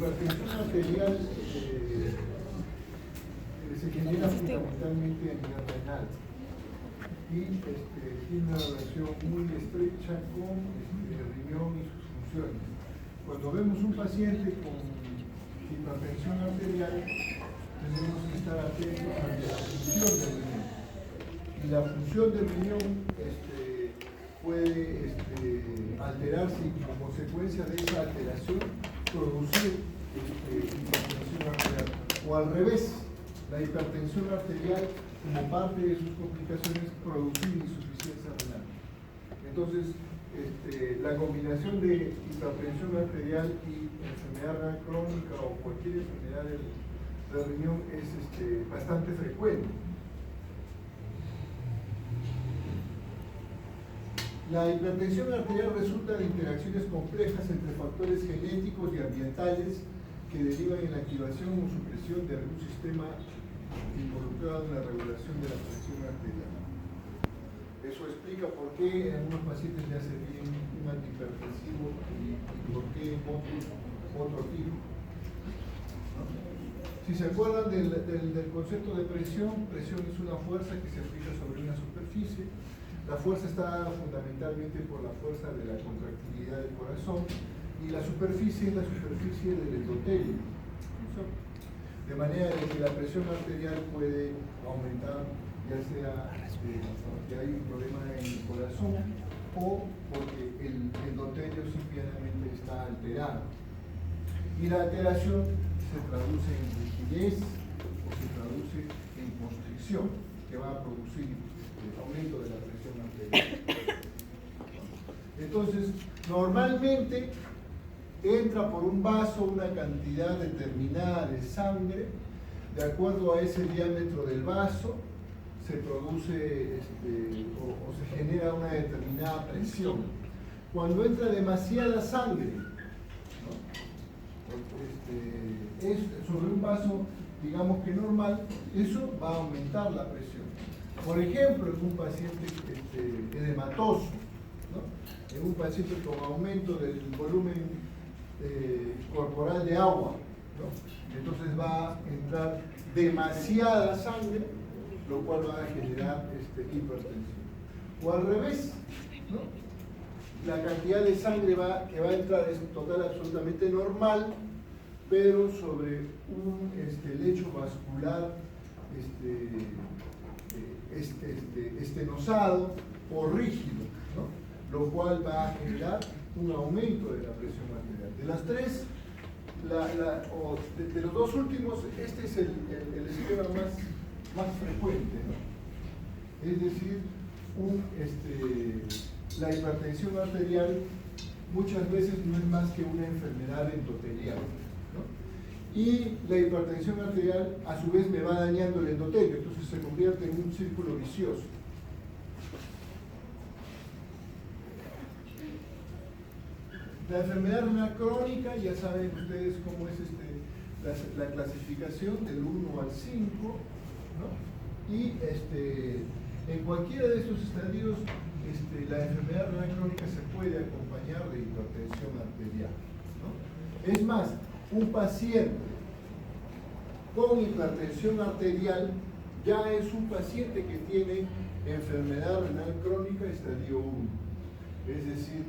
hipertensión arterial se genera fundamentalmente a nivel renal y tiene una relación muy estrecha con el riñón y sus funciones. Cuando vemos un paciente con hipertensión arterial, tenemos que estar atentos a la función del riñón. Y la función del riñón puede alterarse y como consecuencia de esa alteración producir hipertensión arterial. O al revés, la hipertensión arterial, como parte de sus complicaciones, producir insuficiencia renal. Entonces, la combinación de hipertensión arterial y enfermedad renal crónica o cualquier enfermedad del riñón es bastante frecuente. La hipertensión arterial resulta de interacciones complejas entre factores genéticos y ambientales que derivan en la activación o supresión de algún sistema involucrado en la regulación de la presión arterial. Eso explica por qué en algunos pacientes le hace bien un antihipertensivo y por qué en otro tipo. ¿No? Si se acuerdan del concepto de presión, presión es una fuerza que se aplica sobre una superficie. La fuerza está dada fundamentalmente por la fuerza de la contractilidad del corazón y la superficie es la superficie del endotelio. De manera que la presión arterial puede aumentar, ya sea porque hay un problema en el corazón o porque el endotelio simplemente está alterado. Y la alteración se traduce en rigidez o se traduce en constricción, que va a producir aumento de la presión arterial. Entonces, normalmente entra por un vaso una cantidad determinada de sangre, de acuerdo a ese diámetro del vaso, se produce o se genera una determinada presión. Cuando entra demasiada sangre, ¿no? Sobre un vaso, digamos que normal, eso va a aumentar la presión. Por ejemplo, en un paciente edematoso, ¿no? En un paciente con aumento del volumen corporal de agua, ¿no? Entonces va a entrar demasiada sangre, lo cual va a generar hipertensión. O al revés, ¿no? La cantidad de sangre que va a entrar es total absolutamente normal, pero sobre un lecho vascular estenosado o rígido, ¿no? Lo cual va a generar un aumento de la presión arterial. De las tres, de los dos últimos, este es el esquema más frecuente, ¿no? Es decir, la hipertensión arterial muchas veces no es más que una enfermedad endotelial, ¿no? Y la hipertensión arterial a su vez me va dañando el endotelio, entonces se convierte en un círculo vicioso. La enfermedad renal crónica, ya saben ustedes cómo es la clasificación del 1 al 5, ¿no? Y en cualquiera de estos estadios la enfermedad renal crónica se puede acompañar de hipertensión arterial, ¿no? Es más, un paciente con hipertensión arterial ya es un paciente que tiene enfermedad renal crónica estadio 1, es decir,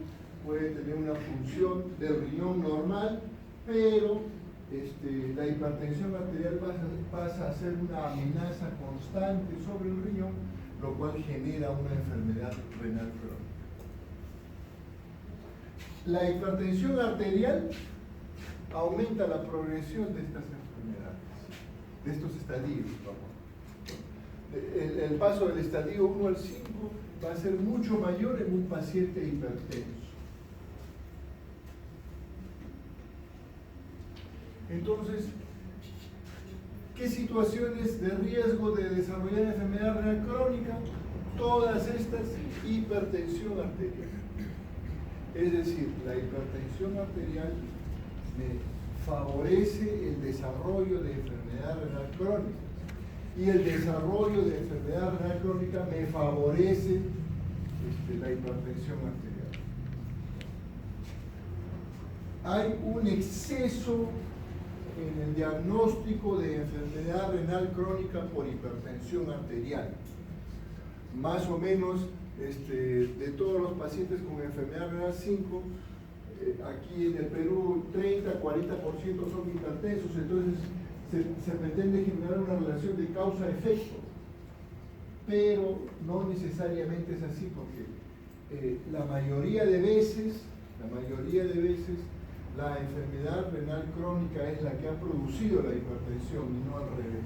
puede tener una función del riñón normal, pero la hipertensión arterial pasa a ser una amenaza constante sobre el riñón, lo cual genera una enfermedad renal crónica. La hipertensión arterial aumenta la progresión de estas enfermedades, de estos estadios. El paso del estadio 1 al 5 va a ser mucho mayor en un paciente hipertenso. Entonces, ¿qué situaciones de riesgo de desarrollar enfermedad renal crónica? Todas estas, hipertensión arterial. Es decir, la hipertensión arterial me favorece el desarrollo de enfermedad renal crónica. Y el desarrollo de enfermedad renal crónica me favorece la hipertensión arterial. Hay un exceso en el diagnóstico de enfermedad renal crónica por hipertensión arterial. Más o menos de todos los pacientes con enfermedad renal 5, aquí en el Perú 30-40% son hipertensos, entonces se pretende generar una relación de causa-efecto, pero no necesariamente es así, porque la mayoría de veces la enfermedad renal crónica es la que ha producido la hipertensión y no al revés.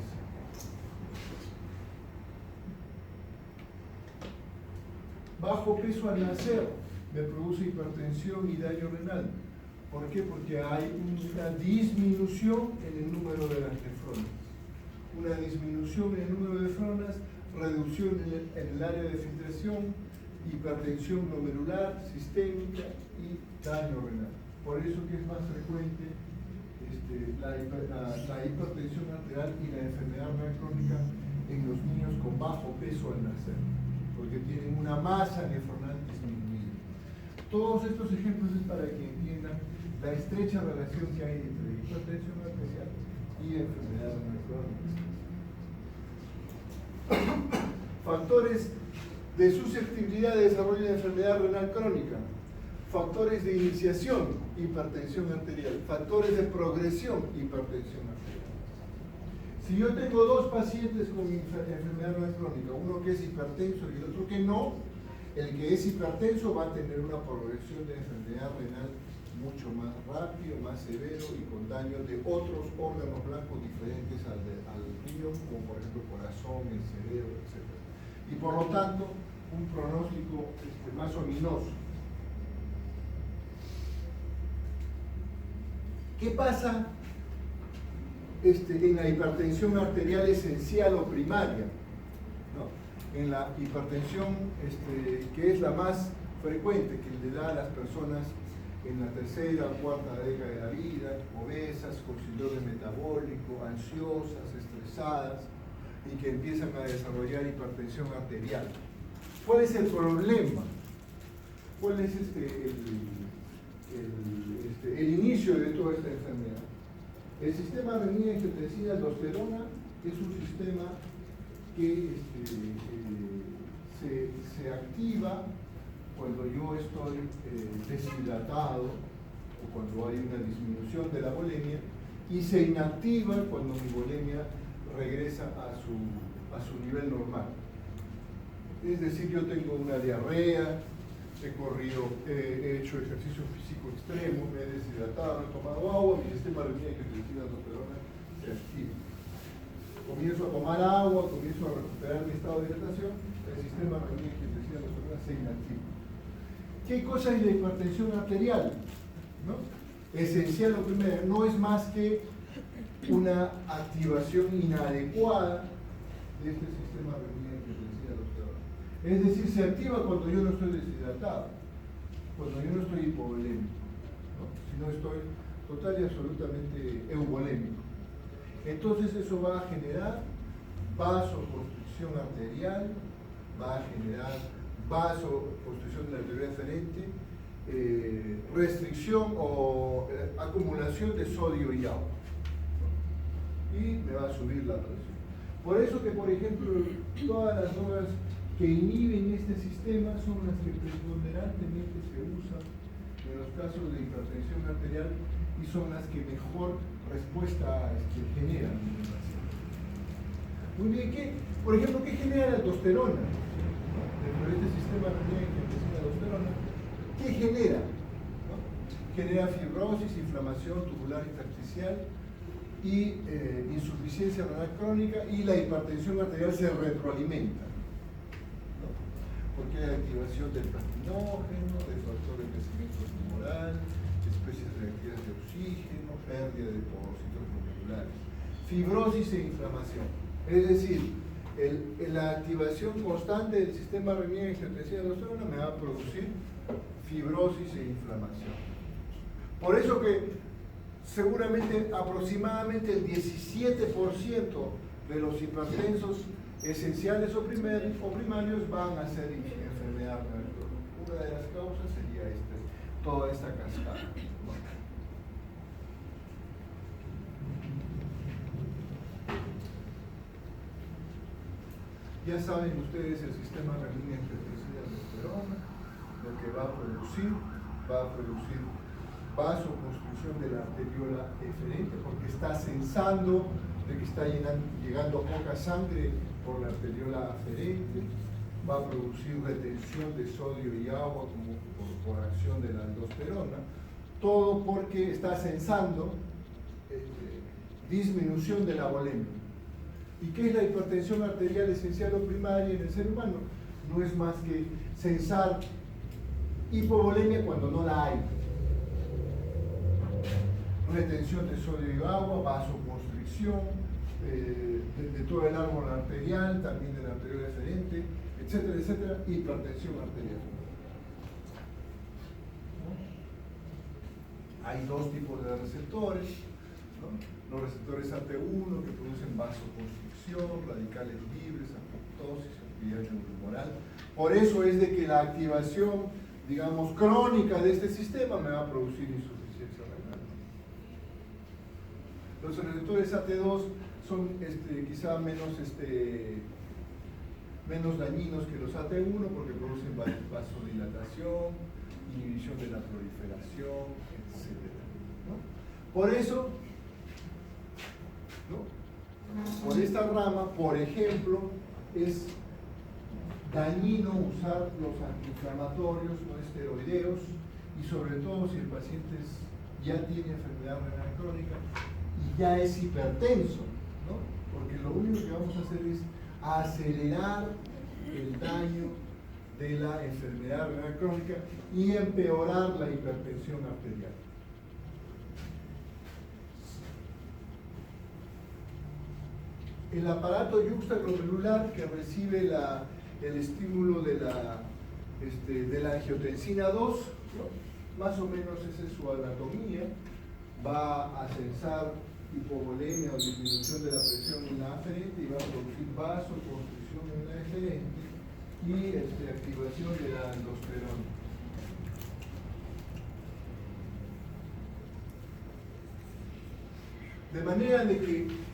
Bajo peso al nacer me produce hipertensión y daño renal. ¿Por qué? Porque hay una disminución en el número de las nefronas. Una disminución en el número de nefronas, reducción en el área de filtración, hipertensión glomerular, sistémica y daño renal. Por eso que es más frecuente la hipertensión arterial y la enfermedad renal crónica en los niños con bajo peso al nacer, porque tienen una masa nefronal disminuida. Todos estos ejemplos es para que entiendan la estrecha relación que hay entre hipertensión arterial y enfermedad renal crónica. Factores de susceptibilidad de desarrollo de enfermedad renal crónica. Factores de iniciación, hipertensión arterial. Factores de progresión, hipertensión arterial. Si yo tengo dos pacientes con enfermedad renal crónica, uno que es hipertenso y el otro que no, el que es hipertenso va a tener una progresión de enfermedad renal mucho más rápido, más severo y con daño de otros órganos blancos diferentes al riñón, como por ejemplo el corazón, el cerebro, etc. Y por lo tanto, un pronóstico más ominoso. ¿Qué pasa en la hipertensión arterial esencial o primaria? ¿No? En la hipertensión que es la más frecuente, que le da a las personas en la tercera o cuarta década de la vida, obesas, con síndrome metabólico, ansiosas, estresadas, y que empiezan a desarrollar hipertensión arterial. ¿Cuál es el problema? ¿Cuál es el inicio de toda esta enfermedad? El sistema renin-angiotensina-aldosterona es un sistema que se activa cuando yo estoy deshidratado o cuando hay una disminución de la bulimia, y se inactiva cuando mi bulimia regresa a su nivel normal. Es decir, yo tengo una diarrea, he hecho ejercicio físico extremo, me he deshidratado, he tomado agua, mi sistema renin-angiotensina-aldosterona se activa. Comienzo a tomar agua, comienzo a recuperar mi estado de hidratación, el sistema renin-angiotensina-aldosterona se inactiva. ¿Qué cosa es la hipertensión arterial? ¿No? Esencial o primaria, no es más que una activación inadecuada de este sistema renin-angiotensina-aldosterona. Es decir, se activa cuando yo no estoy deshidratado, cuando yo no estoy hipovolémico, ¿no? Sino estoy total y absolutamente euvolémico. Entonces eso va a generar vasoconstricción arterial, va a generar vasoconstricción de la arteria deferente, restricción o acumulación de sodio y agua, ¿no? Y me va a subir la presión. Por eso que, por ejemplo, todas las drogas que inhiben este sistema son las que preponderantemente se usan en los casos de hipertensión arterial y son las que mejor respuesta generan. Muy bien, por ejemplo, ¿qué genera la aldosterona? Dentro de este sistema renin-angiotensina-aldosterona, ¿qué genera? ¿No? Genera fibrosis, inflamación tubular intersticial y insuficiencia renal crónica, y la hipertensión arterial se retroalimenta, ¿no? Porque hay activación del plastinógeno, del factor de crecimiento tumoral, especies reactivas de oxígeno, pérdida de depósitos glomerulares, fibrosis e inflamación. Es decir, la activación constante del sistema renin-angiotensina-aldosterona me va a producir fibrosis e inflamación. Por eso que seguramente aproximadamente el 17% de los hipertensos esenciales o primarios van a ser enfermedad renal crónica. Una de las causas sería toda esta cascada. Ya saben ustedes el sistema renin-angiotensina-aldosterona, lo que va a producir vasoconstricción de la arteriola eferente, porque está sensando de que está llegando poca sangre por la arteriola aferente, va a producir retención de sodio y agua como por acción de la aldosterona, todo porque está sensando disminución de la volemia. ¿Y qué es la hipertensión arterial esencial o primaria en el ser humano? No es más que sensar hipovolemia cuando no la hay. Retención de sodio y agua, vasoconstricción de todo el árbol arterial, también de la arteriola eferente, etcétera, etcétera, hipertensión arterial. ¿No? Hay dos tipos de receptores, ¿no? Los receptores AT1 que producen vasoconstricción, radicales libres, apoptosis, actividad neurohumoral. Por eso es de que la activación, digamos, crónica de este sistema me va a producir insuficiencia renal. Los receptores AT2 son quizá menos dañinos que los AT1 porque producen vasodilatación, inhibición de la proliferación, etc. ¿No? Por eso, ¿no? Por esta rama, por ejemplo, es dañino usar los antiinflamatorios no esteroideos y sobre todo si el paciente ya tiene enfermedad renal crónica y ya es hipertenso, ¿no? Porque lo único que vamos a hacer es acelerar el daño de la enfermedad renal crónica y empeorar la hipertensión arterial. El aparato yuxtaglomerular que recibe el estímulo de la angiotensina 2, ¿no? Más o menos esa es su anatomía, va a sensar hipovolemia o disminución de la presión en la aferente y va a producir vasoconstricción en la eferente y activación de la aldosterona. De manera de que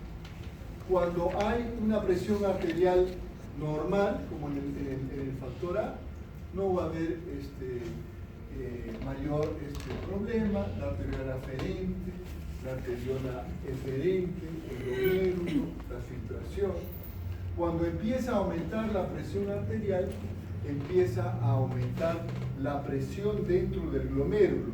cuando hay una presión arterial normal, como en el factor A, no va a haber mayor problema, la arteriola aferente, la arteriola eferente, el glomérulo, la filtración. Cuando empieza a aumentar la presión arterial, empieza a aumentar la presión dentro del glomérulo.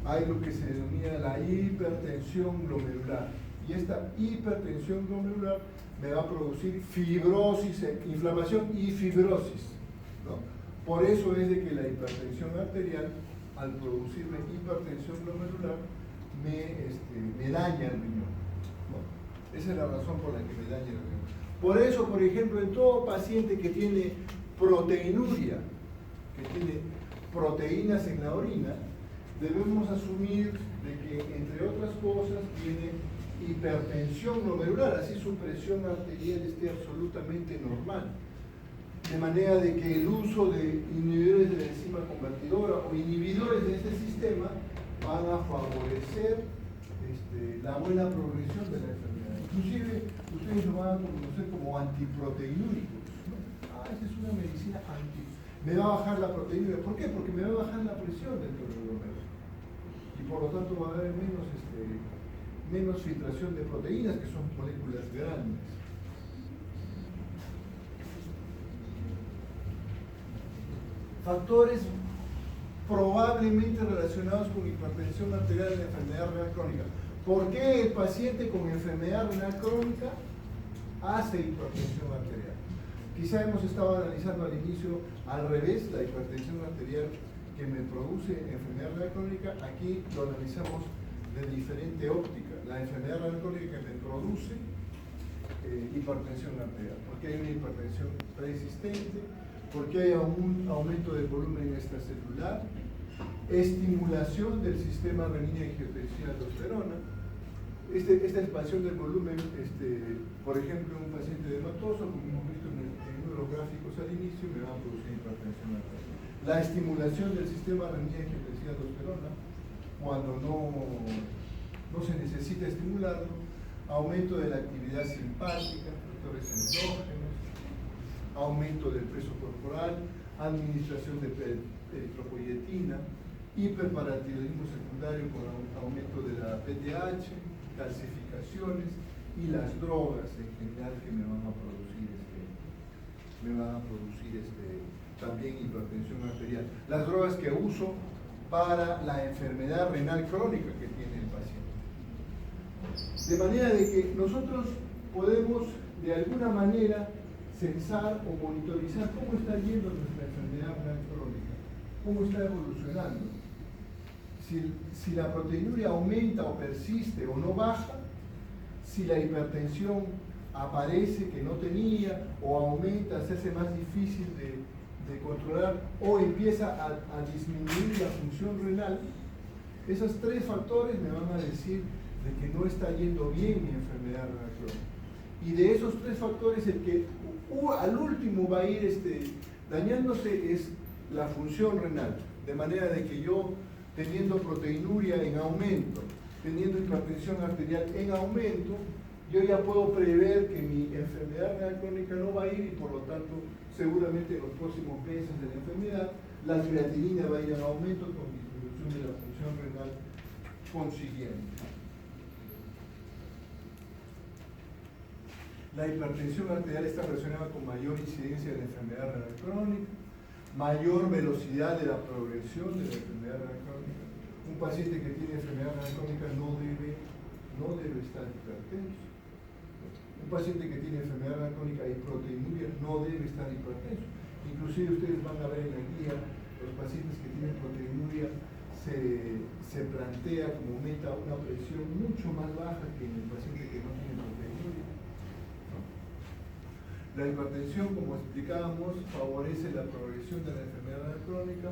Hay lo que se denomina la hipertensión glomerular. Y esta hipertensión glomerular me va a producir fibrosis, inflamación y fibrosis, ¿no? Por eso es de que la hipertensión arterial, al producirme hipertensión glomerular, me daña el riñón, ¿no? Esa es la razón por la que me daña el riñón. Por eso, por ejemplo, en todo paciente que tiene proteinuria, que tiene proteínas en la orina, debemos asumir de que, entre otras cosas, tiene hipertensión glomerular, así su presión arterial esté absolutamente normal. De manera de que el uso de inhibidores de la enzima convertidora o inhibidores de este sistema van a favorecer la buena progresión de la enfermedad. Inclusive, ustedes lo van a conocer como antiproteinúricos, ¿no? Esta es una medicina me va a bajar la proteinuria. ¿Por qué? Porque me va a bajar la presión dentro del glomérulo. Y por lo tanto va a haber menos filtración de proteínas, que son moléculas grandes. Factores probablemente relacionados con hipertensión arterial en la enfermedad renal crónica. ¿Por qué el paciente con enfermedad renal crónica hace hipertensión arterial? Quizá hemos estado analizando al inicio al revés la hipertensión arterial que me produce enfermedad renal crónica. Aquí lo analizamos de diferente óptica. La enfermedad renal crónica que me produce hipertensión arterial, porque hay una hipertensión preexistente, porque hay un aumento del volumen extracelular, estimulación del sistema renina-angiotensina-aldosterona, esta expansión del volumen, por ejemplo, en un paciente dermatoso, como hemos visto en los gráficos al inicio, me va a producir hipertensión arterial. La estimulación del sistema renina-angiotensina-aldosterona, cuando no se necesita estimularlo, aumento de la actividad simpática, factores endógenos, aumento del peso corporal, administración de eritropoyetina, hiperparatiroidismo secundario con aumento de la PTH, calcificaciones y las drogas en general que me van a producir también hipertensión arterial. Las drogas que uso para la enfermedad renal crónica que tiene el paciente. De manera de que nosotros podemos de alguna manera censar o monitorizar cómo está yendo nuestra enfermedad renal crónica, cómo está evolucionando. Si la proteinuria aumenta o persiste o no baja, si la hipertensión aparece que no tenía o aumenta, se hace más difícil de controlar o empieza a disminuir la función renal. Esos tres factores me van a decir de que no está yendo bien mi enfermedad renal crónica. Y de esos tres factores el que al último va a ir dañándose es la función renal, de manera de que yo, teniendo proteinuria en aumento, teniendo hipertensión arterial en aumento, yo ya puedo prever que mi enfermedad renal crónica no va a ir y por lo tanto seguramente en los próximos meses de la enfermedad la creatinina va a ir en aumento con disminución de la función renal consiguiente. La hipertensión arterial está relacionada con mayor incidencia de la enfermedad renal crónica, mayor velocidad de la progresión de la enfermedad renal crónica. Un paciente que tiene enfermedad renal crónica no debe estar hipertenso. Un paciente que tiene enfermedad renal crónica y proteinuria no debe estar hipertenso. Inclusive ustedes van a ver en la guía, los pacientes que tienen proteinuria se plantea como meta una presión mucho más baja que en el paciente que no tiene proteinuria. La hipertensión, como explicábamos, favorece la progresión de la enfermedad renal crónica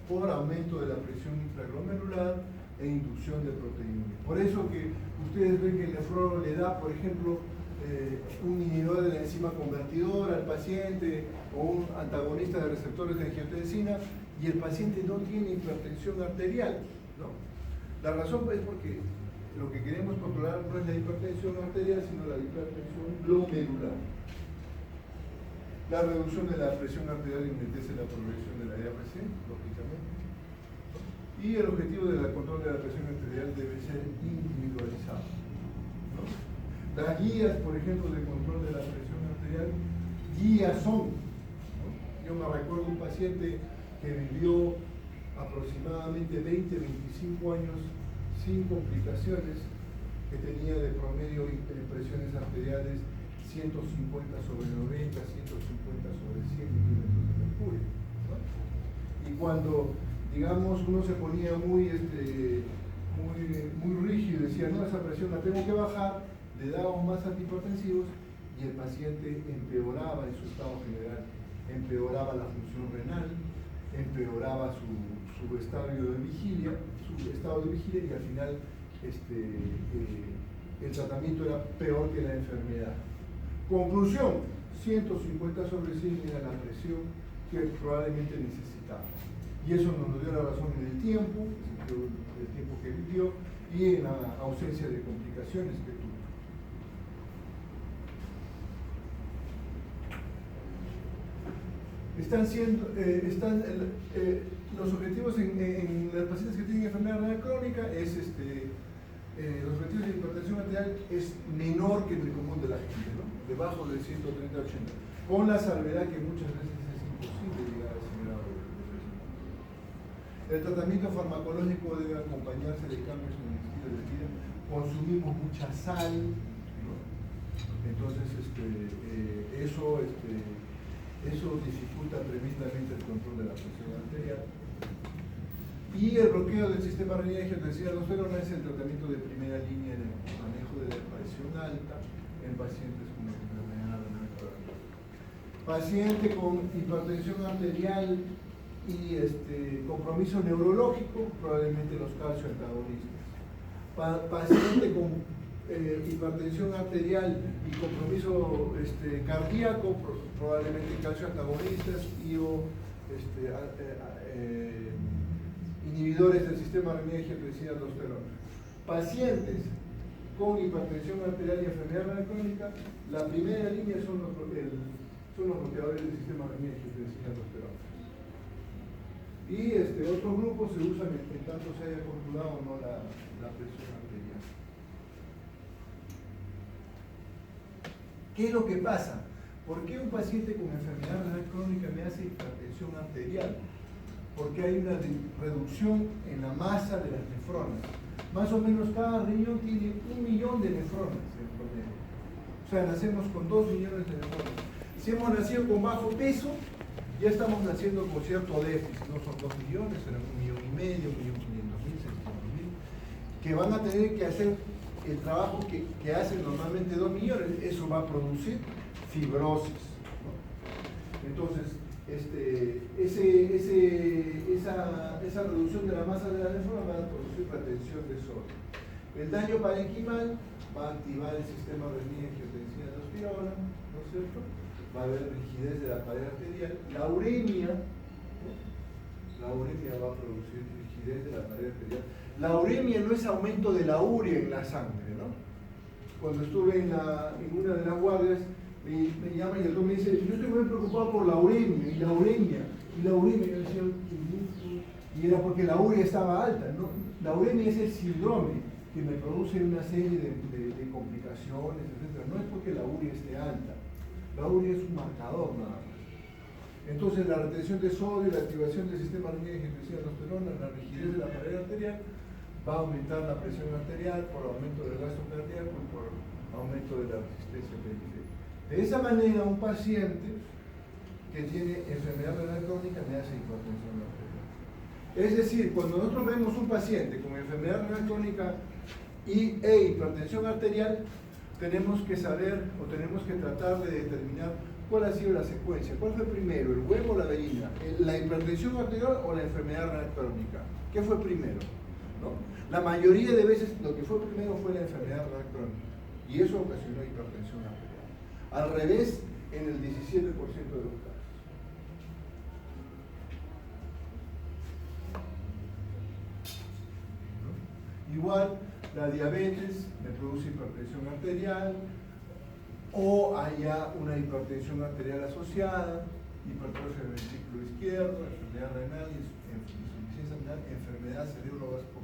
por aumento de la presión intraglomerular e inducción de proteinuria. Por eso que ustedes ven que el nefrólogo le da, por ejemplo, un inhibidor de la enzima convertidora al paciente o un antagonista de receptores de angiotensina y el paciente no tiene hipertensión arterial, ¿no? La razón es porque lo que queremos controlar no es la hipertensión arterial, sino la hipertensión glomerular. La reducción de la presión arterial enlentece la progresión de la ARC, lógicamente. Y el objetivo del control de la presión arterial debe ser individualizado, ¿no? Las guías, por ejemplo, de control de la presión arterial, guías son, ¿no? Yo me recuerdo un paciente que vivió aproximadamente 20-25 años sin complicaciones, que tenía de promedio presiones arteriales 150 sobre 90, 150 sobre 100 milímetros de mercurio, ¿no? Y cuando, digamos, uno se ponía muy rígido y decía, no, esa presión la tengo que bajar, le dábamos más antihipertensivos y el paciente empeoraba en su estado general, empeoraba la función renal, empeoraba su estado de vigilia, y al final el tratamiento era peor que la enfermedad. Conclusión, 150 sobre 100 era la presión que probablemente necesitaba. Y eso nos dio la razón en el tiempo que vivió y en la ausencia de complicaciones que tuvo. Los objetivos en las pacientes que tienen enfermedad renal crónica es los objetivos de hipertensión arterial es menor que en el común de la gente, ¿no? Debajo de 130-80, con la salvedad que muchas veces es imposible llegar a ese grado de presión. El tratamiento farmacológico debe acompañarse de cambios en el estilo de vida. Consumimos mucha sal, ¿no? Entonces eso dificulta tremendamente el control de la presión arterial. Y el bloqueo del sistema renina-angiotensina-aldosterona es el tratamiento de primera línea en el manejo de la presión alta en pacientes con enfermedad renal crónica. Paciente con hipertensión arterial y compromiso neurológico, probablemente los calcioantagonistas. Paciente con hipertensión arterial y compromiso cardíaco, probablemente calcioantagonistas y inhibidores del sistema renina-angiotensina-aldosterona. Pacientes con hipertensión arterial y enfermedad renal crónica, la primera línea son son los bloqueadores del sistema renina angiotensina aldosterona. Y otros grupos se usan en tanto se haya controlado o no la presión arterial. ¿Qué es lo que pasa? ¿Por qué un paciente con enfermedad renal crónica me hace hipertensión arterial? Porque hay una reducción en la masa de las nefronas. Más o menos cada riñón tiene 1 millón de nefronas en promedio. O sea, nacemos con 2 millones de nefronas. Si hemos nacido con bajo peso, ya estamos naciendo con cierto déficit. No son 2 millones, serán 1,5 millones, 1.500.000, 600.000, que van a tener que hacer el trabajo que hacen normalmente 2 millones. Eso va a producir fibrosis, ¿no? Entonces, esa reducción de la masa de la nefrona va a producir retención de sodio. El daño parenquimal va a activar el sistema renina-angiotensina aldosterona, ¿no es cierto? Va a haber rigidez de la pared arterial. La uremia va a producir rigidez de la pared arterial. La uremia no es aumento de la urea en la sangre, ¿no? Cuando estuve en una de las guardias, me llama y el doctor me dice, yo estoy muy preocupado por la uremia, y la uremia, yo decía, y era porque la urea estaba alta, ¿no? La uremia es el síndrome que me produce una serie de complicaciones, etc. No es porque la urea esté alta, la urea es un marcador nada más. Entonces la retención de sodio, la activación del sistema renina angiotensina aldosterona, la rigidez de la pared arterial, va a aumentar la presión arterial por aumento del gasto cardíaco y por aumento de la resistencia periférica. De esa manera, un paciente que tiene enfermedad renal crónica me hace hipertensión arterial. Es decir, cuando nosotros vemos un paciente con enfermedad renal crónica e hipertensión arterial, tenemos que saber o tenemos que tratar de determinar cuál ha sido la secuencia. ¿Cuál fue primero, el huevo o la gallina? ¿La hipertensión arterial o la enfermedad renal crónica? ¿Qué fue primero? ¿No? La mayoría de veces lo que fue primero fue la enfermedad renal crónica y eso ocasionó hipertensión arterial. Al revés, en el 17% de los casos. ¿No? Igual, la diabetes me produce hipertensión arterial, o haya una hipertensión arterial asociada, hipertrofia del ventrículo izquierdo, enfermedad renal, insuficiencia renal, enfermedad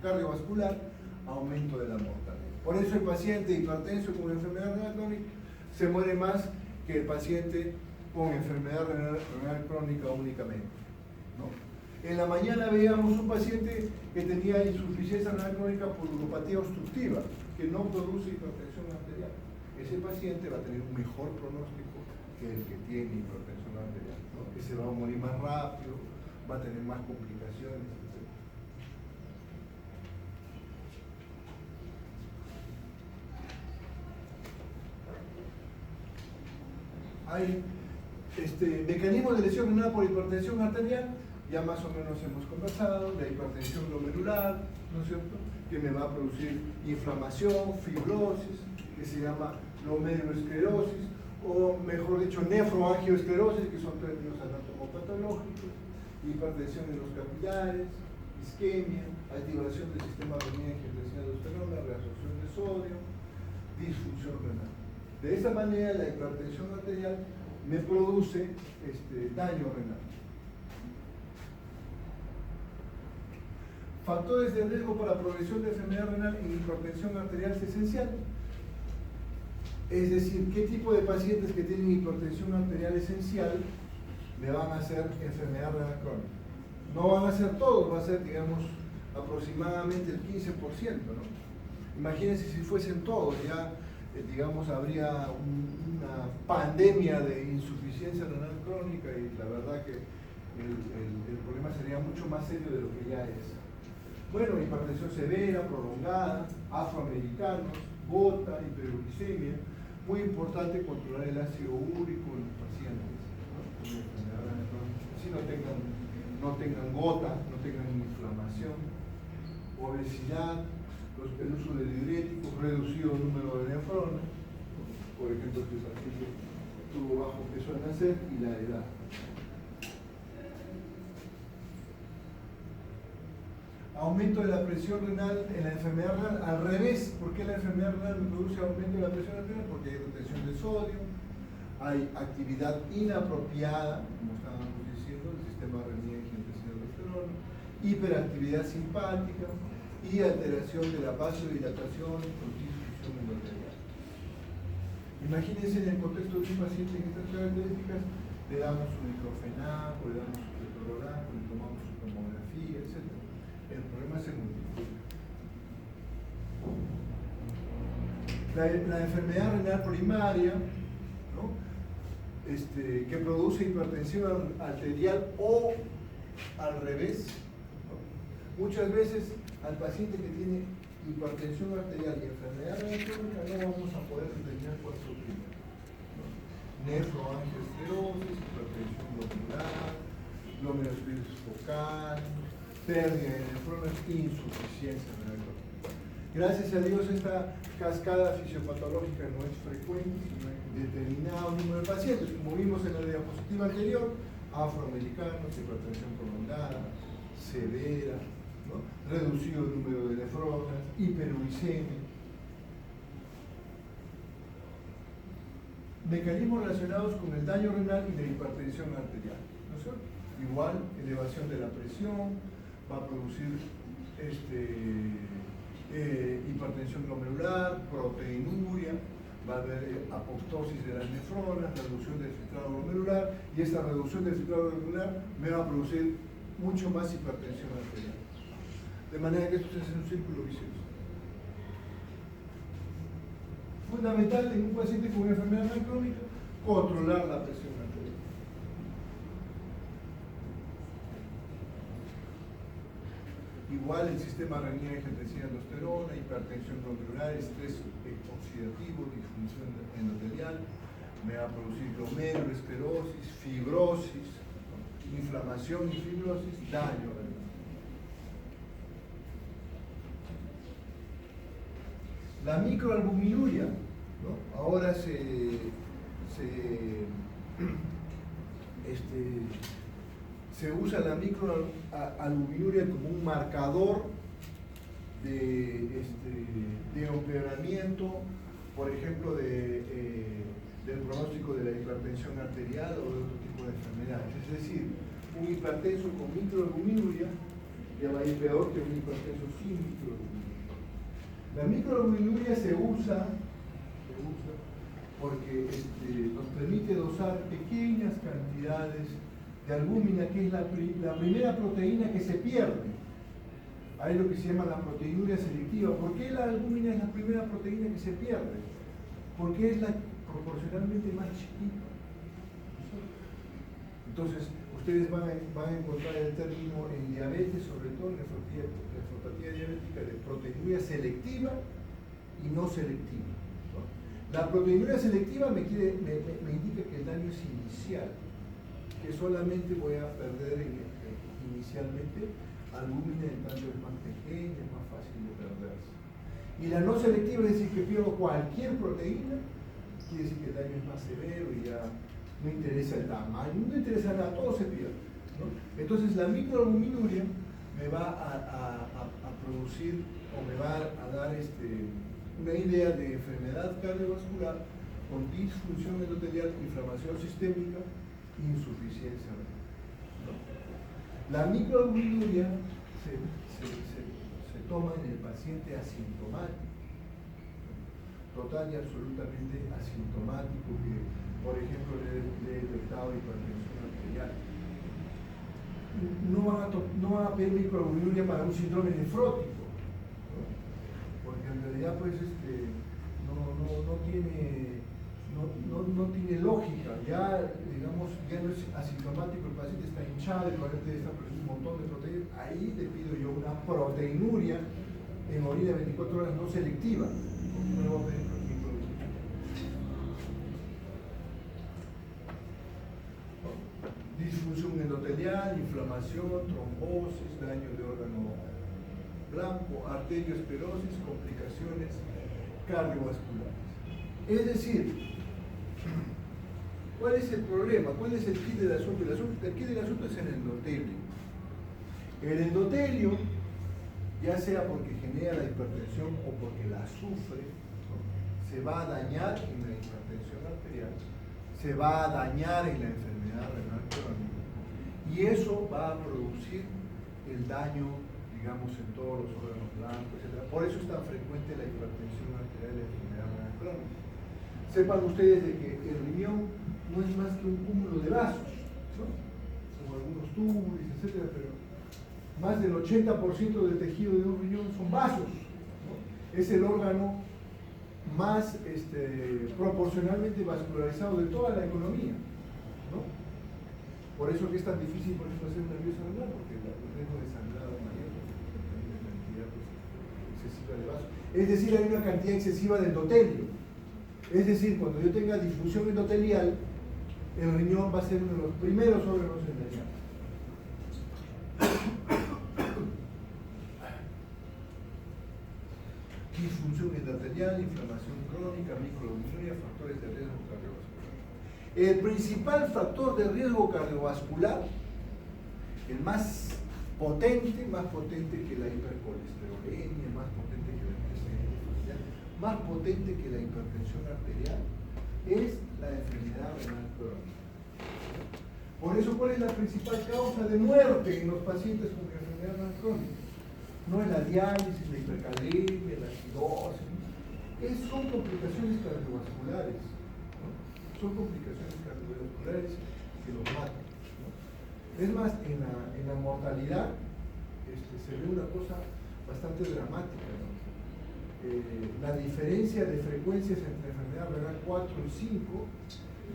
cardiovascular, aumento de la mortalidad. Por eso el paciente hipertenso con enfermedad renal crónica se muere más que el paciente con enfermedad renal crónica únicamente, ¿no? En la mañana veíamos un paciente que tenía insuficiencia renal crónica por uropatía obstructiva, que no produce hipertensión arterial. Ese paciente va a tener un mejor pronóstico que el que tiene hipertensión arterial, ¿no? Que se va a morir más rápido, va a tener más complicaciones, etc. Hay mecanismos de lesión renal por hipertensión arterial, ya más o menos hemos conversado, la hipertensión glomerular, ¿no es cierto?, que me va a producir inflamación, fibrosis, que se llama glomerulosclerosis, o mejor dicho, nefroangioesclerosis, que son términos anatomopatológicos, hipertensión en los capilares, isquemia, activación del sistema renina angiotensina aldosterona, reabsorción de sodio, disfunción renal. De esa manera, la hipertensión arterial me produce daño renal. Factores de riesgo para progresión de enfermedad renal en hipertensión arterial es esencial. Es decir, ¿qué tipo de pacientes que tienen hipertensión arterial esencial me van a hacer enfermedad renal crónica? No van a ser todos, va a ser, digamos, aproximadamente el 15%, ¿no? Imagínense si fuesen todos, ya, digamos, habría una pandemia de insuficiencia renal crónica y la verdad que el problema sería mucho más serio de lo que ya es. Bueno, hipertensión severa, prolongada, afroamericanos, gota, hiperuricemia. Muy importante controlar el ácido úrico en los pacientes, ¿no? Si no tengan gota, no tengan inflamación, obesidad, el uso de diuréticos, reducido número de nefronas, por ejemplo, que el paciente tuvo bajo peso al nacer, y la edad. Aumento de la presión renal en la enfermedad renal, al revés. ¿Por qué la enfermedad renal produce aumento de la presión arterial? Porque hay retención de sodio, hay actividad inapropiada, como estábamos diciendo, del sistema renina angiotensina aldosterona, hiperactividad simpática y alteración de la vasodilatación con disfunción endotelial. Imagínense en el contexto de un paciente en estas características, le damos su diclofenaco, le damos su ketorolaco, le tomamos su tomografía, etc. El problema se multiplica. La enfermedad renal primaria, ¿no? Que produce hipertensión arterial o al revés, ¿no? Muchas veces al paciente que tiene hipertensión arterial y enfermedad renal crónica no vamos a poder determinar cuál es su primero, ¿no? Nefroangiosclerosis, hipertensión glomerular, glomerulosclerosis focal, pérdida de nefronas, insuficiencia renal crónica. Gracias a Dios esta cascada fisiopatológica no es frecuente, sino en determinado número de pacientes, como vimos en la diapositiva anterior, afroamericanos, hipertensión prolongada, severa, ¿no? Reducido el número de nefronas, hiperuricemia. Mecanismos relacionados con el daño renal y la hipertensión arterial, ¿no es cierto? Igual, elevación de la presión, va a producir hipertensión glomerular, proteinuria, va a haber apoptosis de las nefronas, reducción del filtrado glomerular, y esta reducción del filtrado glomerular me va a producir mucho más hipertensión arterial. De manera que esto se hace un círculo vicioso. Fundamental en un paciente con una enfermedad renal crónica, controlar la presión arterial. Igual el sistema renina angiotensina aldosterona, hipertensión glomerular, estrés oxidativo, disfunción endotelial, me va a producir glomerulosclerosis, fibrosis, inflamación y fibrosis, daño renal. La microalbuminuria, ¿no? Ahora se usa la microalbuminuria como un marcador de empeoramiento, por ejemplo, del pronóstico de la hipertensión arterial o de otro tipo de enfermedades. Es decir, un hipertenso con microalbuminuria ya va a ir peor que un hipertenso sin microalbuminuria. La microalbuminuria se usa porque nos permite dosar pequeñas cantidades de albúmina, que es la primera proteína que se pierde. Hay lo que se llama la proteinuria selectiva. ¿Por qué la albúmina es la primera proteína que se pierde? Porque es la proporcionalmente más chiquita. Entonces, ustedes van a encontrar el término en diabetes, sobre todo en nefropatía diabética, de proteinuria selectiva y no selectiva, ¿no? La proteinuria selectiva me indica que el daño es inicial, que solamente voy a perder inicialmente albúmina, en tanto es más pequeña, es más fácil de perderse. Y la no selectiva es decir que pierdo cualquier proteína, quiere decir que el daño es más severo y ya no interesa el tamaño, no interesa nada, todo se pierde, ¿no? Entonces la microalbuminuria me va a producir o me va a dar una idea de enfermedad cardiovascular con disfunción endotelial, inflamación sistémica, insuficiencia renal, ¿no? La microalbuminuria se toma en el paciente asintomático, total y absolutamente asintomático, que por ejemplo le he detectado hipertensión arterial. No van a pedir microalbuminuria para un síndrome nefrótico, ¿no? Porque en realidad pues no tiene lógica. Ya digamos, ya no es asintomático, el paciente está hinchado, el paciente está produciendo un montón de proteínas. Ahí le pido yo una proteinuria en orina 24 horas no selectiva. No le voy a pedir microalbuminuria. Disfunción endotelial, inflamación, trombosis, daño de órgano blanco, arteriosclerosis, complicaciones cardiovasculares. Es decir, ¿cuál es el problema? ¿Cuál es el quid del asunto? El quid del asunto es el endotelio. El endotelio, ya sea porque genera la hipertensión o porque la sufre, ¿no? Se va a dañar en la hipertensión arterial, se va a dañar en la enfermedad renal crónica. Y eso va a producir el daño, digamos, en todos los órganos blancos, etc. Por eso es tan frecuente la hipertensión arterial y la enfermedad renal crónica. Sepan ustedes de que el riñón no es más que un cúmulo de vasos, ¿no? Como algunos túbulos, etc. Pero más del 80% del tejido de un riñón son vasos, ¿no? Es el órgano más proporcionalmente vascularizado de toda la economía, ¿no? Por eso que es tan difícil, por ejemplo, hacer una biopsia renal, porque el riesgo de sangrado es mayor, porque hay una cantidad excesiva de vasos. Es decir, hay una cantidad excesiva de endotelio. Es decir, cuando yo tenga difusión endotelial, el riñón va a ser uno de los primeros órganos en dañar. Disfunción endotelial, inflamación crónica, microalbuminuria, factores de riesgo cardiovascular. El principal factor de riesgo cardiovascular, el más potente que la hipercolesterolemia, más potente que la hipertensión arterial, más potente que la hipertensión arterial, es la enfermedad renal crónica. Por eso, ¿cuál es la principal causa de muerte en los pacientes con enfermedad renal crónica? No es la diálisis, la hipercalemia, la acidosis, son complicaciones cardiovasculares, ¿no? Son complicaciones cardiovasculares que los matan, ¿no? Es más, en la mortalidad se ve una cosa bastante dramática, ¿no? La diferencia de frecuencias entre enfermedad renal 4 y 5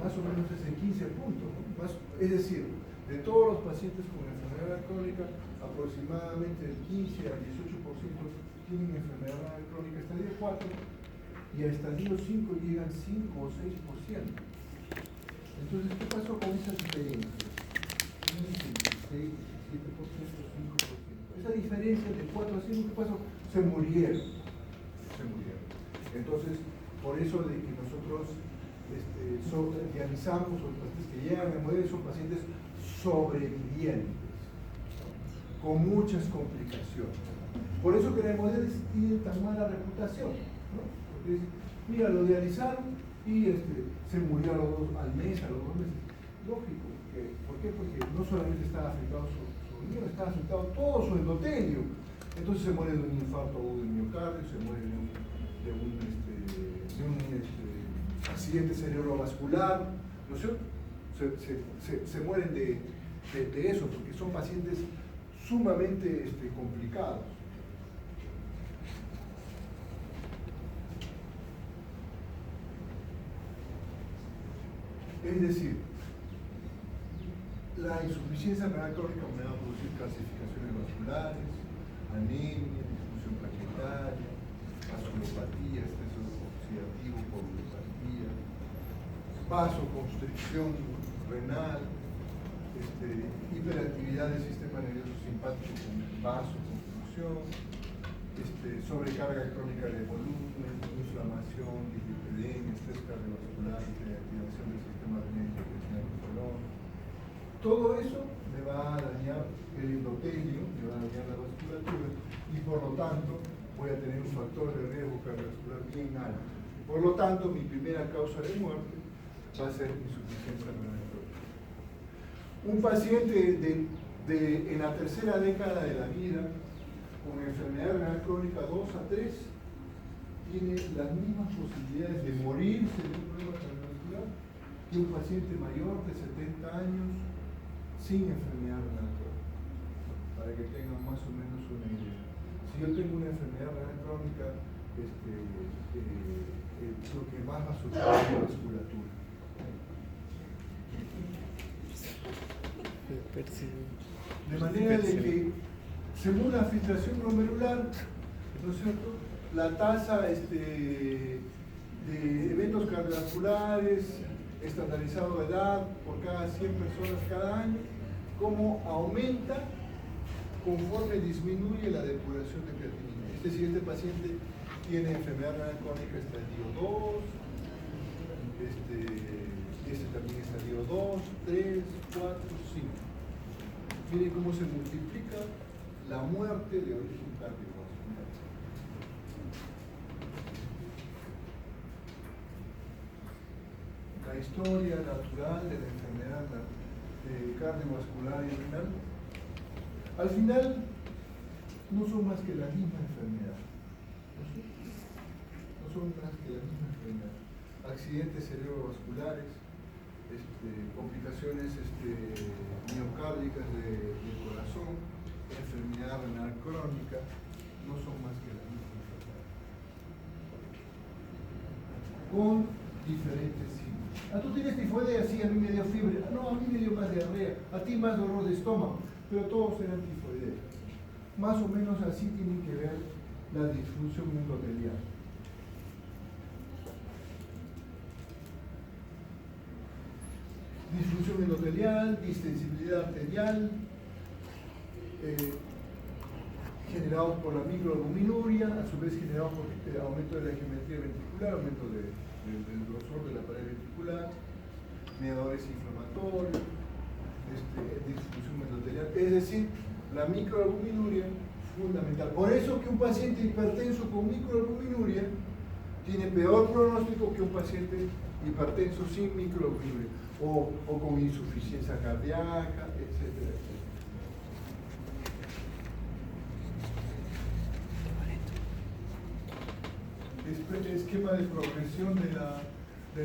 más o menos es de 15 puntos, ¿no? Es decir, de todos los pacientes con enfermedad crónica, aproximadamente el 15 al 18% tienen enfermedad renal crónica estadio 4 y a estadio 5 llegan 5 o 6%. Entonces, ¿qué pasó con esas diferencias? 15, 16, 17%, 5%. Esa diferencia de 4 a 5, ¿qué pasó? Se murieron. Entonces, por eso de que nosotros dializamos los pacientes que llegan a morir, son pacientes sobrevivientes, con muchas complicaciones. Por eso que la hemodiálisis tiene tan mala reputación, ¿no? Porque mira, lo dializaron y se murió al mes, a los 2 meses. Lógico, ¿por qué? Porque no solamente estaba afectado su riñón, estaba afectado todo su endotelio. Entonces se muere de un infarto agudo del miocardio, se muere de un accidente cerebrovascular, ¿no es cierto? Se mueren de eso, porque son pacientes sumamente complicados. Es decir, la insuficiencia renal crónica me va a producir calcificaciones vasculares, anemia, disfunción plaquetaria, vasculopatía, exceso oxidativo, coagulopatía, vasoconstricción renal, hiperactividad del sistema nervioso simpático con vasoconstricción, sobrecarga crónica de volumen, inflamación, dislipidemia, estrés cardiovascular, activación del sistema renal intestinal colon. Todo eso me va a dañar el endotelio, me va a dañar la vasculatura y por lo tanto voy a tener un factor de riesgo cardiovascular bien alto. Por lo tanto, mi primera causa de muerte va a ser insuficiencia renal crónica. Un paciente en la tercera década de la vida con enfermedad renal crónica 2 a 3 tiene las mismas posibilidades de morirse de un problema cardiovascular que un paciente mayor de 70 años sin enfermedad renal crónica, para que tengan más o menos una idea. Si yo tengo una enfermedad renal crónica, lo que más va a sufrir es la vasculatura. De manera de que, según la filtración glomerular, ¿no es cierto?, la tasa de eventos cardiovasculares estandarizado de edad por cada 100 personas cada año, cómo aumenta conforme disminuye la depuración de creatinina. Este siguiente paciente tiene enfermedad renal crónica estadio 2, este también estadio 2, 3, 4, 5. Miren cómo se multiplica la muerte de origen cardiovascular. La la historia natural de la enfermedad cardiovascular y renal, al final no son más que la misma enfermedad. No son más que la misma enfermedad. Accidentes cerebrovasculares, complicaciones miocárdicas del corazón, enfermedad renal crónica, no son más que la misma enfermedad. Con diferentes signos. Ah, tú tienes tifoidea, sí, a mí me dio fiebre. No, a mí me dio más diarrea, a ti más dolor de estómago, pero todos eran tifoidea. Más o menos así tienen que ver la disfunción endotelial. Disfunción endotelial, distensibilidad arterial, generados por la microalbuminuria, a su vez generados por aumento de la geometría ventricular, aumento del grosor de la pared ventricular, mediadores inflamatorios, disfunción endotelial, es decir, la microalbuminuria fundamental. Por eso que un paciente hipertenso con microalbuminuria tiene peor pronóstico que un paciente hipertenso sin microalbuminuria, o con insuficiencia cardíaca, etcétera, etcétera. Esquema de progresión de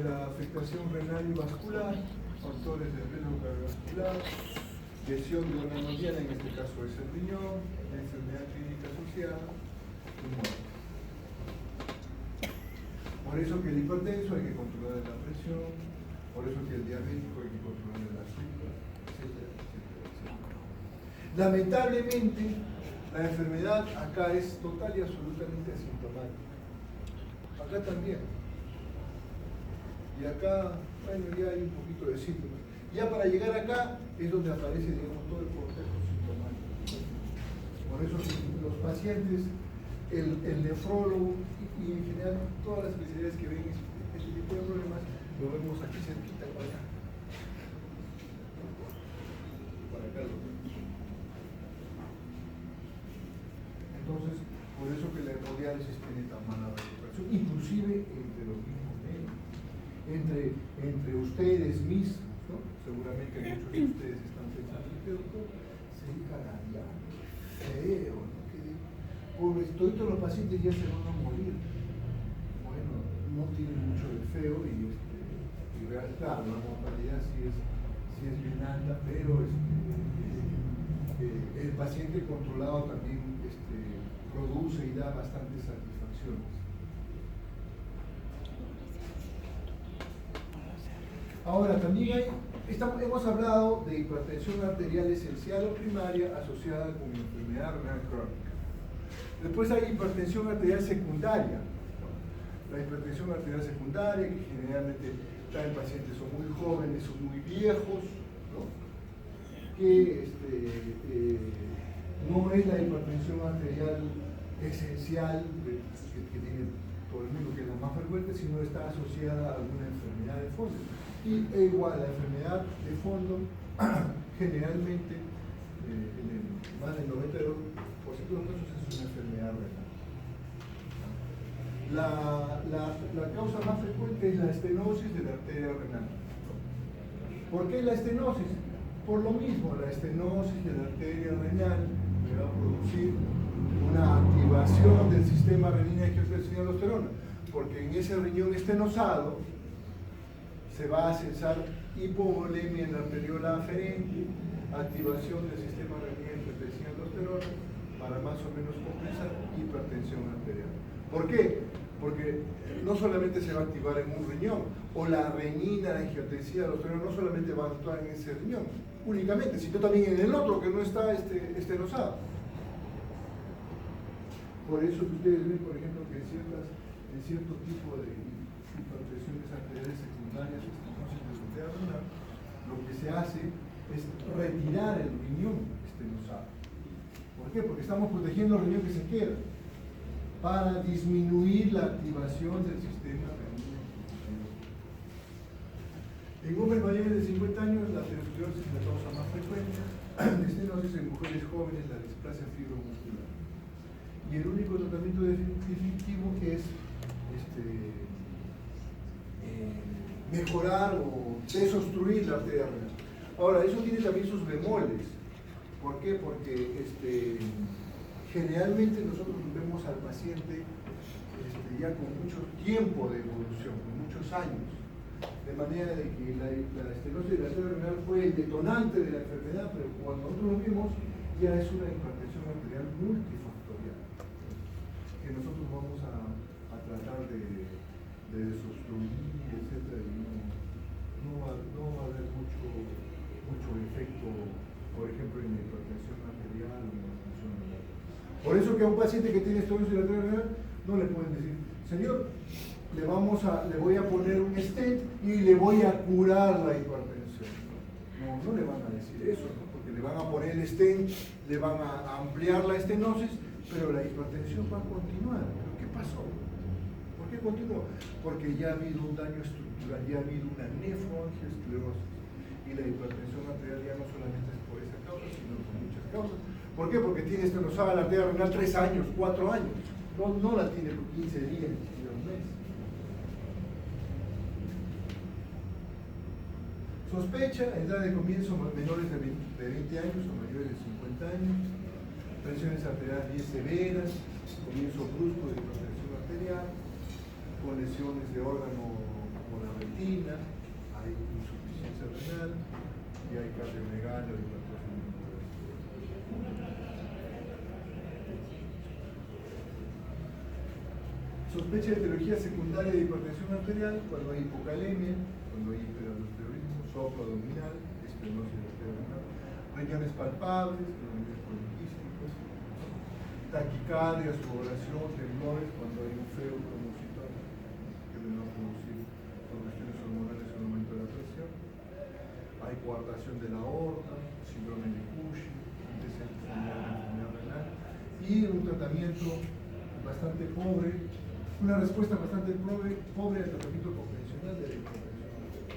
la afectación renal y vascular, factores de riesgo cardiovascular, lesión de una mediana, en este caso es el riñón, enfermedad clínica asociada y muerte. Por eso que el hipertenso hay que controlar la presión, por eso que el diabético hay que controlar el azúcar, etcétera, etcétera, etcétera. Lamentablemente, la enfermedad acá es total y absolutamente asintomática. Acá también. Y acá, bueno, ya hay un poquito de síntomas. Ya para llegar acá es donde aparece, digamos, todo el cortejo sintomático. Por eso los pacientes, el nefrólogo y en general todas las especialidades que ven este tipo de problemas, lo vemos aquí cerquita, para acá. Para acá lo vemos. Entonces, por eso que la hemodiálisis tiene tan mala recuperación, inclusive entre los mismos médicos, entre ustedes mismos, ¿no? Seguramente muchos de ustedes están pensando, este doctor se dedica a ganar, feo, ¿no? Pobres, todos los pacientes ya se van a morir. Bueno, no tiene mucho de feo y real, claro, la mortalidad sí es bien alta, pero el paciente controlado también produce y da bastantes satisfacciones. Ahora, también hemos hablado de hipertensión arterial esencial o primaria asociada con enfermedad renal crónica. Después hay hipertensión arterial secundaria. La hipertensión arterial secundaria, que generalmente traen pacientes son muy jóvenes, son muy viejos, ¿no? Que no es la hipertensión arterial esencial que tiene todo el mundo, que es la más frecuente, sino está asociada a alguna enfermedad de fondo. Y igual, la enfermedad de fondo generalmente, más del 92% de los casos, es una enfermedad renal. La causa más frecuente es la estenosis de la arteria renal. ¿Por qué la estenosis? Por lo mismo, la estenosis de la arteria renal me va a producir una activación del sistema renina-angiotensina-aldosterona, porque en ese riñón estenosado se va a cesar hipovolemia en la arteriola aferente, activación del sistema renina-angiotensina-aldosterona para más o menos compensar hipertensión arterial. ¿Por qué? Porque no solamente se va a activar en un riñón, o la renina, la angiotensina-aldosterona no solamente va a actuar en ese riñón únicamente, sino también en el otro que no está estenosado. Por eso que ustedes ven, por ejemplo, que en cierto tipo de hipertensiones arteriales secundarias o estenosis de la arteria renal, lo que se hace es retirar el riñón estenosado. ¿Por qué? Porque estamos protegiendo el riñón que se queda, para disminuir la activación del sistema renina. En hombres mayores de 50 años, la aterosclerosis es la causa más frecuente, estenosis en mujeres jóvenes, la displasia fibromuscular. Y el único tratamiento definitivo es mejorar o desobstruir la arteria renal. Ahora, eso tiene también sus bemoles. ¿Por qué? Porque generalmente nosotros vemos al paciente ya con mucho tiempo de evolución, con muchos años, de manera de que la estenosis de la arteria renal fue el detonante de la enfermedad, pero cuando nosotros lo vimos ya es una hipertensión arterial multifactorial, que nosotros vamos a tratar de desobstruir, etc. Y no va a haber mucho efecto, por ejemplo, en la hipertensión arterial o en la función renal. Por eso que a un paciente que tiene estenosis de la arteria renal no le pueden decir, señor, le voy a poner un stent y le voy a curar la hipertensión. No le van a decir eso, ¿no? Porque le van a poner el stent, le van a ampliar la estenosis, pero la hipertensión va a continuar. ¿Pero qué pasó? ¿Por qué continúa? Porque ya ha habido un daño estructural, ya ha habido una nefroangiosclerosis. Y la hipertensión arterial ya no solamente es por esa causa, sino por muchas causas. ¿Por qué? Porque tiene estenosada la arteria renal 3 años, 4 años. No la tiene por 15 días ni 2 meses. Sospecha, edad de comienzo menores de 20 años o mayores de 50 años, presiones arteriales bien severas, comienzo brusco de hipertensión arterial, con lesiones de órgano como la retina, hay insuficiencia renal y hay cardiomegalia o hipertrofia. Sospecha de etiología secundaria de hipertensión arterial cuando hay hipocalemia, cuando hay hiperaldosteronismo, soplo abdominal, estenosis de la arteria renal, riñones palpables, riñones poliquísticos, taquicardia, sudoración, temblores cuando hay un feo cromocitón que le va a producir por cuestiones hormonales un aumento de la presión, hay coartación de la aorta, síndrome de Cushing, antecedentes familiares de enfermedad renal y un tratamiento bastante pobre, una respuesta bastante pobre al tratamiento convencional de la hipertensión arterial.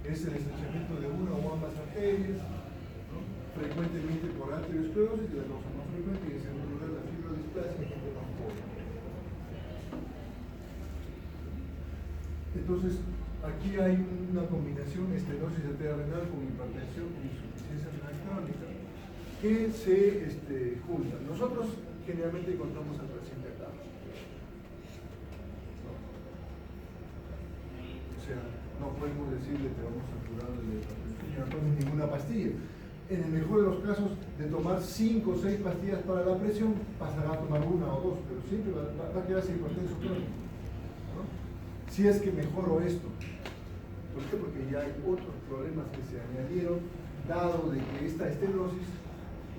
Es el estrechamiento de una o ambas arterias, ¿no? Frecuentemente por arteriosclerosis, que es la causa más frecuente, y en segundo lugar la fibrodisplasia, que es más pobre. Entonces, aquí hay una combinación estenosis arterial renal con hipertensión con insuficiencia renal crónica que se juntan. Nosotros generalmente encontramos al paciente acá. ¿No? O sea, no podemos decirle que vamos a curar de la hipertensión y no tomes ninguna pastilla. En el mejor de los casos, de tomar 5 o 6 pastillas para la presión, pasará a tomar 1 o 2, pero siempre va a quedarse hipertenso crónico. ¿No? Si es que mejoro esto. ¿Por qué? Porque ya hay otros problemas que se añadieron, dado de que esta estenosis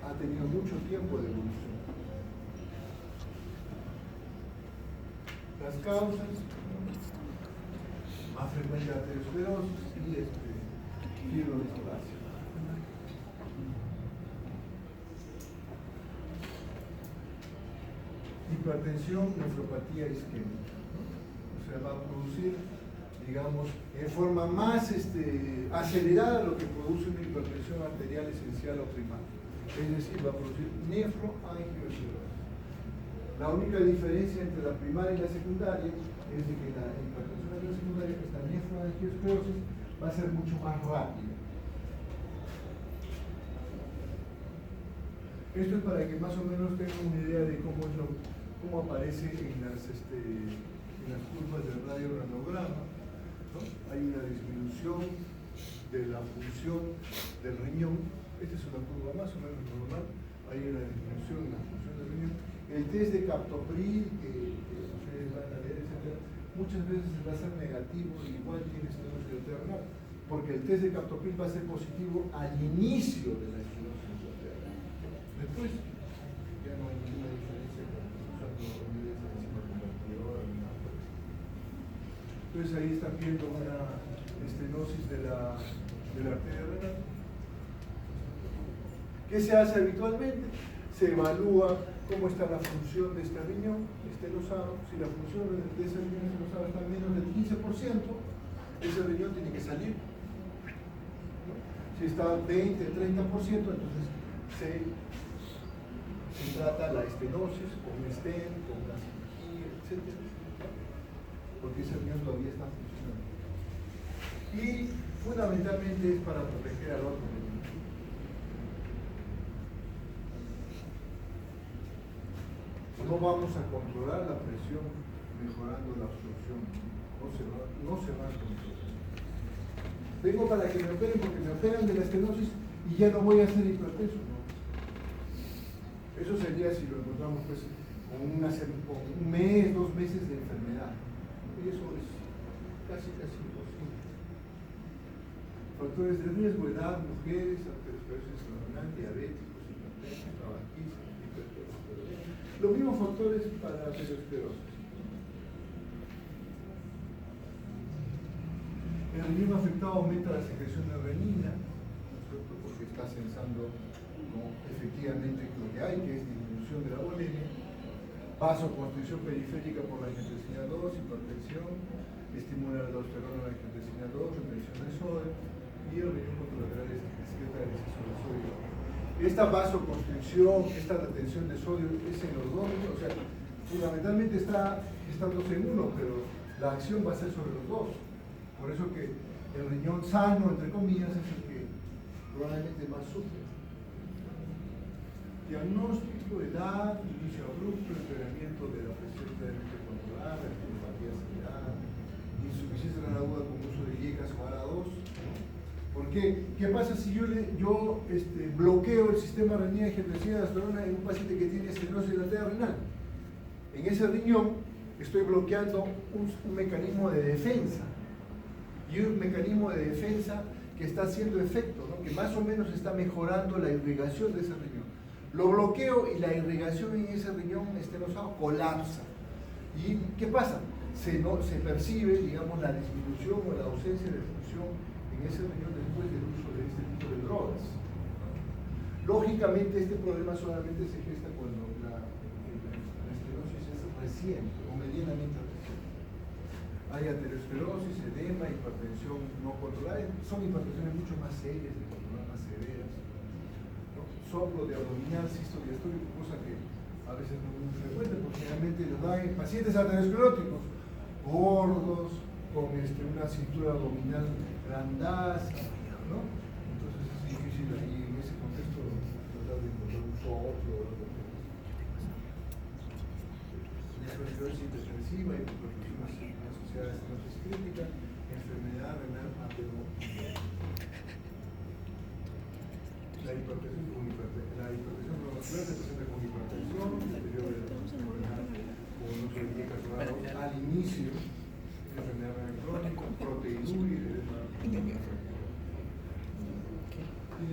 ha tenido mucho tiempo de evolución. Las causas, más frecuente arteriosclerosis y fibrodisplasia. Hipertensión, nefropatía isquémica, ¿no? O sea, va a producir, digamos, en forma más acelerada lo que produce una hipertensión arterial esencial o primaria. Es decir, va a producir nefroangiosclerosis. La única diferencia entre la primaria y la secundaria es de que la hipertensión arterial secundaria, esta nefroangiosclerosis, va a ser mucho más rápida. Esto es para que más o menos tengan una idea de cómo aparece en las curvas del radiogranograma, ¿no? Hay una disminución de la función del riñón. Esta es una curva más o menos normal. Hay una disminución de la función del riñón. El test de captopril, que ustedes van a leer, etc., muchas veces va a ser negativo, igual tiene estenosis arterial, porque el test de captopril va a ser positivo al inicio de la estenosis arterial. Después ya no hay ninguna diferencia con usando unidades de enzima convertidora ni nada por eso. Entonces ahí están viendo una estenosis de la arteria renal. ¿Qué se hace habitualmente? Se evalúa cómo está la función de este riñón estenosado. Si la función de ese riñón estenosado está en menos del 15%, ese riñón tiene que salir, ¿no? Si está 20, 30%, entonces se trata la estenosis con stent, con la cirugía, etc. porque ese riñón todavía está funcionando. Y fundamentalmente es para proteger al otro riñón. No vamos a controlar la presión mejorando la absorción, no se va a controlar. Vengo para que me operen porque me operan de la estenosis y ya no voy a ser hipertenso, ¿no? Eso sería si lo encontramos pues con un mes, 2 meses de enfermedad. Y eso es casi imposible. Factores de riesgo: edad, mujeres, aterosclerosis cerebral, diabéticos, hipertensos, tabaquismo, hipertensión. Los mismos factores para aterosclerosis. El riñón afectado aumenta la secreción de renina, ¿no es cierto? Porque está sensando efectivamente lo que hay, que es disminución de la volemia. Vasoconstricción periférica por la angiotensina 2, hipertensión, estimula la aldosterona, la angiotensina 2, retención de sodio, y el riñón contralateral excreta el exceso de sodio. Esta vasoconstricción, esta retención de sodio es en los dos, o sea, fundamentalmente están dos en uno, pero la acción va a ser sobre los dos. Por eso que el riñón sano, entre comillas, es el que probablemente más sufre. Diagnóstico: edad, inicio abrupto, empeoramiento de la presión previamente controlada, estenopatía acelerada, insuficiencia renal aguda con uso de IECAS o ARA2. ¿Por qué? ¿Qué pasa si yo bloqueo el sistema renina-angiotensina de aldosterona en un paciente que tiene estenosis de la arteria renal? En ese riñón estoy bloqueando un mecanismo de defensa. Y un mecanismo de defensa que está haciendo efecto, ¿no? Que más o menos está mejorando la irrigación de ese riñón. Lo bloqueo y la irrigación en ese riñón estenosado colapsa. ¿Y qué pasa? Se percibe, digamos, la disminución o la ausencia de función en ese riñón después del uso de este tipo de drogas. Lógicamente, este problema solamente se gesta cuando la estenosis es reciente o medianamente reciente. Hay aterosclerosis, edema, hipertensión no controlada. Son hipertensiones mucho más serias, de controlar, más severas. Soplo de abdominal sistodiastólico, cosa que a veces no es muy frecuente, porque generalmente lo dan en pacientes ateroscleróticos, gordos, con una cintura abdominal grandaza, ¿no? Entonces es difícil ahí en ese contexto tratar de encontrar un soplo o algo así. Esclerosis hipertensiva, hipertensión asociada a estenosis crítica, enfermedad renal aterosclerótica. La hipertensión neuromuscular se presenta con hipertensión, deterioro renal con uso de IECAS al inicio, enfermedad renal crónica, proteinuria y edema. ¿Tienen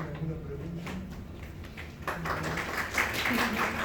alguna pregunta?